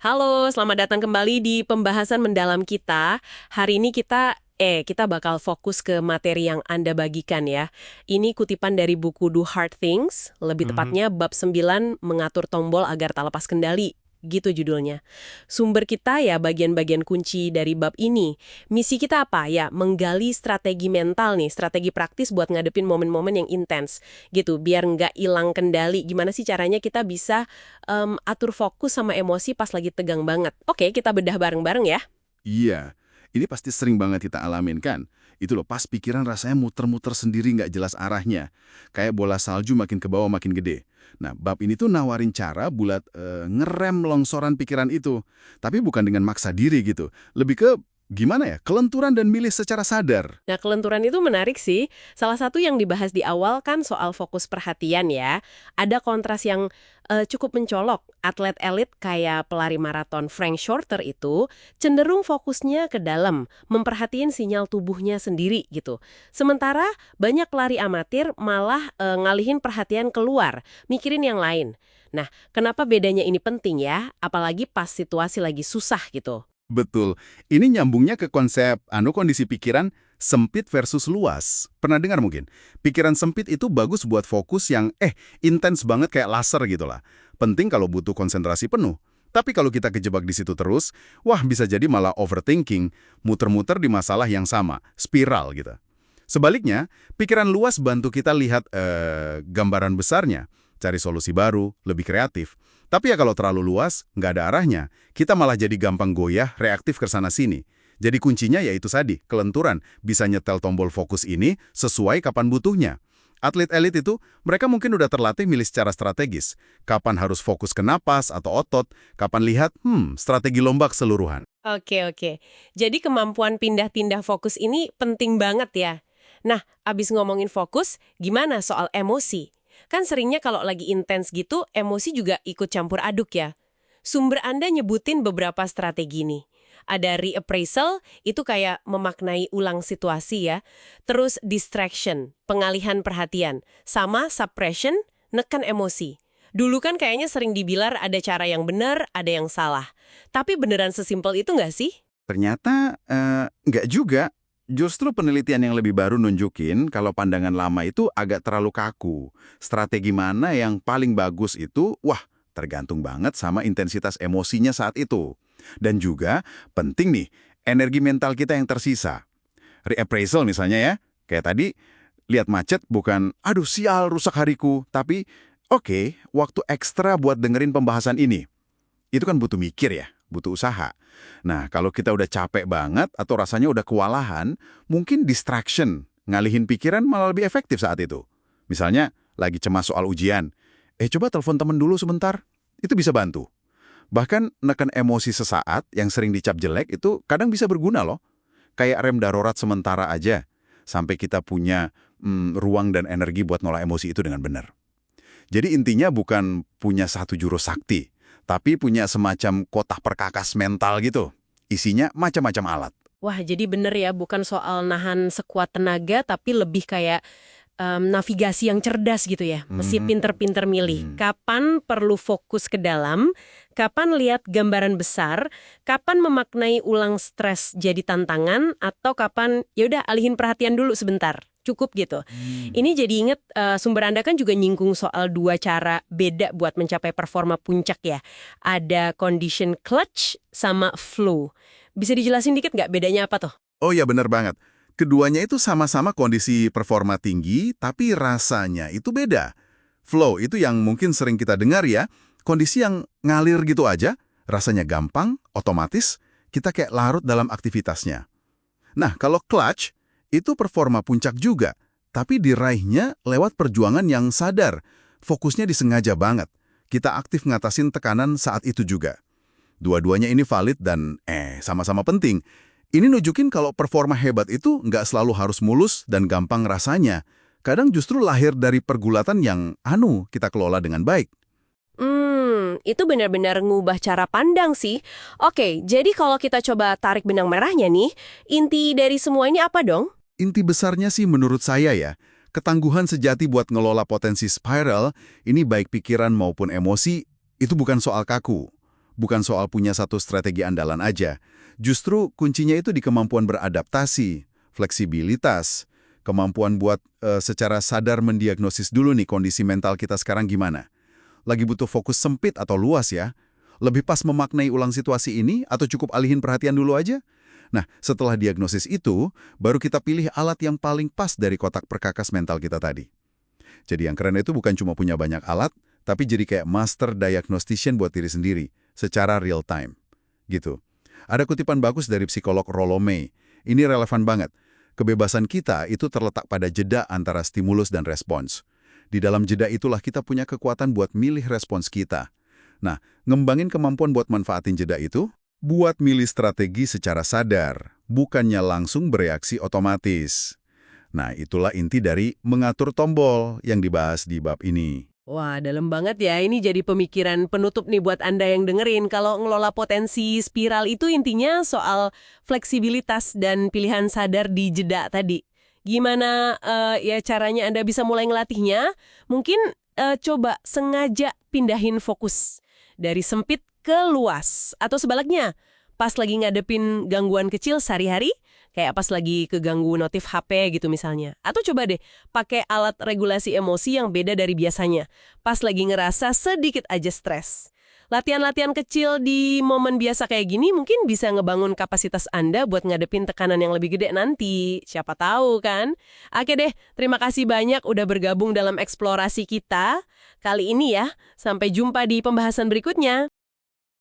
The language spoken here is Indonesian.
Halo, selamat datang kembali di pembahasan mendalam kita. Hari ini kita bakal fokus ke materi yang Anda bagikan ya. Ini kutipan dari buku Do Hard Things, lebih Mhm. tepatnya bab 9 mengatur tombol agar tak lepas kendali. Gitu judulnya. Sumber kita ya bagian-bagian kunci dari bab ini. Misi kita apa? Ya, menggali strategi mental nih, strategi praktis buat ngadepin momen-momen yang intens. Gitu, biar nggak hilang kendali. Gimana sih caranya kita bisa atur fokus sama emosi pas lagi tegang banget. Oke, kita bedah bareng-bareng ya. Iya, ini pasti sering banget kita alamin kan? Itu loh, pas pikiran rasanya muter-muter sendiri nggak jelas arahnya. Kayak bola salju makin ke bawah makin gede. Nah, bab ini tuh nawarin cara bulat ngerem longsoran pikiran itu. Tapi bukan dengan maksa diri gitu. Lebih ke, gimana ya, kelenturan dan milih secara sadar. Nah, kelenturan itu menarik sih. Salah satu yang dibahas di awal kan soal fokus perhatian ya. Ada kontras yang cukup mencolok. Atlet elit kayak pelari maraton Frank Shorter itu cenderung fokusnya ke dalam, memperhatiin sinyal tubuhnya sendiri gitu. Sementara banyak pelari amatir malah ngalihin perhatian keluar, mikirin yang lain. Nah, kenapa bedanya ini penting ya? Apalagi pas situasi lagi susah gitu. Betul. Ini nyambungnya ke konsep kondisi pikiran sempit versus luas. Pernah dengar mungkin? Pikiran sempit itu bagus buat fokus yang intens banget kayak laser gitu lah. Penting kalau butuh konsentrasi penuh. Tapi kalau kita kejebak di situ terus, wah bisa jadi malah overthinking, muter-muter di masalah yang sama, spiral gitu. Sebaliknya, pikiran luas bantu kita lihat gambaran besarnya, cari solusi baru, lebih kreatif. Tapi ya kalau terlalu luas, nggak ada arahnya, kita malah jadi gampang goyah, reaktif ke sana-sini. Jadi kuncinya yaitu tadi, kelenturan, bisa nyetel tombol fokus ini sesuai kapan butuhnya. Atlet elit itu, mereka mungkin udah terlatih milih secara strategis. Kapan harus fokus ke napas atau otot, kapan lihat, strategi lomba keseluruhan. Oke, oke. Jadi kemampuan pindah-pindah fokus ini penting banget ya. Nah, abis ngomongin fokus, gimana soal emosi? Kan seringnya kalau lagi intens gitu, emosi juga ikut campur aduk ya. Sumber Anda nyebutin beberapa strategi nih. Ada reappraisal, itu kayak memaknai ulang situasi ya. Terus distraction, pengalihan perhatian. Sama suppression, nekan emosi. Dulu kan kayaknya sering dibilar ada cara yang benar, ada yang salah. Tapi beneran sesimpel itu nggak sih? Ternyata nggak juga. Justru penelitian yang lebih baru nunjukin kalau pandangan lama itu agak terlalu kaku. Strategi mana yang paling bagus itu, wah, tergantung banget sama intensitas emosinya saat itu. Dan juga penting nih, energi mental kita yang tersisa. Reappraisal misalnya ya, kayak tadi, lihat macet bukan, aduh sial rusak hariku, tapi oke, waktu ekstra buat dengerin pembahasan ini. Itu kan butuh mikir ya, butuh usaha. Nah, kalau kita udah capek banget atau rasanya udah kewalahan, mungkin distraction, ngalihin pikiran malah lebih efektif saat itu. Misalnya, lagi cemas soal ujian. Coba telepon temen dulu sebentar. Itu bisa bantu. Bahkan neken emosi sesaat yang sering dicap jelek itu kadang bisa berguna loh. Kayak rem darurat sementara aja. Sampai kita punya ruang dan energi buat nolak emosi itu dengan benar. Jadi intinya bukan punya satu jurus sakti, tapi punya semacam kotak perkakas mental gitu. Isinya macam-macam alat. Wah, jadi bener ya, bukan soal nahan sekuat tenaga, tapi lebih kayak navigasi yang cerdas gitu ya. Mesti Mhm. pinter-pinter milih. Kapan perlu fokus ke dalam, kapan lihat gambaran besar, kapan memaknai ulang stres jadi tantangan, atau kapan yaudah alihin perhatian dulu sebentar. Cukup gitu. Ini jadi inget sumber Anda kan juga nyinggung soal dua cara beda buat mencapai performa puncak ya. Ada condition clutch sama flow. Bisa dijelasin dikit nggak bedanya apa tuh? Oh ya benar banget. Keduanya itu sama-sama kondisi performa tinggi, tapi rasanya itu beda. Flow itu yang mungkin sering kita dengar ya, kondisi yang ngalir gitu aja, rasanya gampang, otomatis, kita kayak larut dalam aktivitasnya. Nah, kalau clutch, itu performa puncak juga, tapi diraihnya lewat perjuangan yang sadar, fokusnya disengaja banget. Kita aktif ngatasin tekanan saat itu juga. Dua-duanya ini valid dan sama-sama penting. Ini nunjukin kalau performa hebat itu nggak selalu harus mulus dan gampang rasanya. Kadang justru lahir dari pergulatan yang kita kelola dengan baik. Itu benar-benar ngubah cara pandang sih. Oke, jadi kalau kita coba tarik benang merahnya nih, inti dari semua ini apa dong? Inti besarnya sih menurut saya ya, ketangguhan sejati buat ngelola potensi spiral, ini baik pikiran maupun emosi, itu bukan soal kaku. bukan soal punya satu strategi andalan aja. Justru kuncinya itu di kemampuan beradaptasi, fleksibilitas, kemampuan buat secara sadar mendiagnosis dulu nih kondisi mental kita sekarang gimana. Lagi butuh fokus sempit atau luas ya? Lebih pas memaknai ulang situasi ini atau cukup alihin perhatian dulu aja? Nah, setelah diagnosis itu, baru kita pilih alat yang paling pas dari kotak perkakas mental kita tadi. Jadi yang keren itu bukan cuma punya banyak alat, tapi jadi kayak master diagnostician buat diri sendiri, secara real time. Gitu. Ada kutipan bagus dari psikolog Rollo May. Ini relevan banget. Kebebasan kita itu terletak pada jeda antara stimulus dan respons. Di dalam jeda itulah kita punya kekuatan buat milih respons kita. Nah, ngembangin kemampuan buat manfaatin jeda itu, buat milih strategi secara sadar, bukannya langsung bereaksi otomatis. Nah, itulah inti dari mengatur tombol yang dibahas di bab ini. Wah, dalam banget ya. Ini jadi pemikiran penutup nih buat Anda yang dengerin. Kalau ngelola potensi spiral itu intinya soal fleksibilitas dan pilihan sadar di jeda tadi. Gimana ya caranya Anda bisa mulai ngelatihnya? Mungkin coba sengaja pindahin fokus dari sempit ke luas. Atau sebaliknya, pas lagi ngadepin gangguan kecil sehari-hari, kayak pas lagi keganggu notif HP gitu misalnya. Atau coba deh, pakai alat regulasi emosi yang beda dari biasanya. Pas lagi ngerasa sedikit aja stres. Latihan-latihan kecil di momen biasa kayak gini mungkin bisa ngebangun kapasitas Anda buat ngadepin tekanan yang lebih gede nanti. Siapa tahu kan? Oke deh, terima kasih banyak udah bergabung dalam eksplorasi kita kali ini ya. Sampai jumpa di pembahasan berikutnya.